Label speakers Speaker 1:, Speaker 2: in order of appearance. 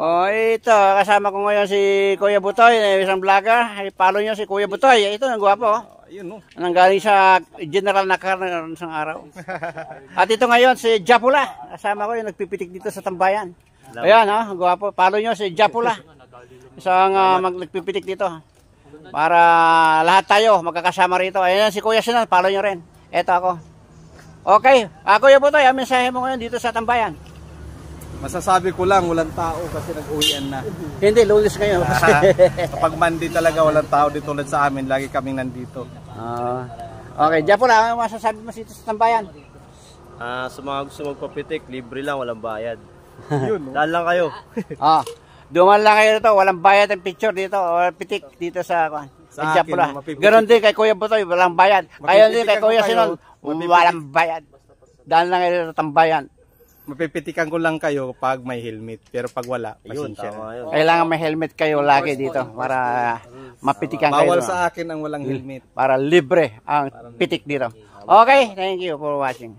Speaker 1: Oh, ito, kasama ko ngayon si Kuya Butoy, isang vlogger. I-follow nyo si Kuya Butoy. Ito, ang gwapo.
Speaker 2: Ayun, no.
Speaker 1: Nanggaling sa General Nakar ng isang araw. At ito ngayon si Japula. Kasama ko yung nagpipitik dito sa tambayan. Ayan, ang gwapo. Follow nyo si Japula. Isang nagpipitik dito. Para lahat tayo magkakasama rito. Ayan si Kuya Sinan, follow nyo rin. Ito ako. Okay, Kuya Butoy, ang mensahe mo ngayon dito sa tambayan.
Speaker 2: Masasabi ko lang, walang tao kasi nag-uwian na.
Speaker 1: Hindi, Lunes ngayon.
Speaker 2: Kapag Monday talaga walang tao dito tulad sa amin, lagi kaming nandito.
Speaker 1: Okay, Japula, ano masasabi mo dito sa tambayan?
Speaker 3: Sa mga gusto magpapitik, libre lang, walang bayad.
Speaker 2: Yun, no?
Speaker 3: Dahil lang kayo.
Speaker 1: Duman lang kayo dito, walang bayad ang picture dito, o pitik dito sa Japula. Ganon din kay Kuya Butoy, walang bayad. Kaya din kay Kuya Sinon, walang bayad. Dahil lang kayo dito tambayan.
Speaker 2: Mapipitikan ko lang kayo pag may helmet, pero pag wala, pasensya na.
Speaker 1: Kailangan may helmet kayo lagi dito para mapitikan kayo.
Speaker 2: Bawal sa akin ang walang helmet.
Speaker 1: Para libre ang pitik dito. Okay, thank you for watching.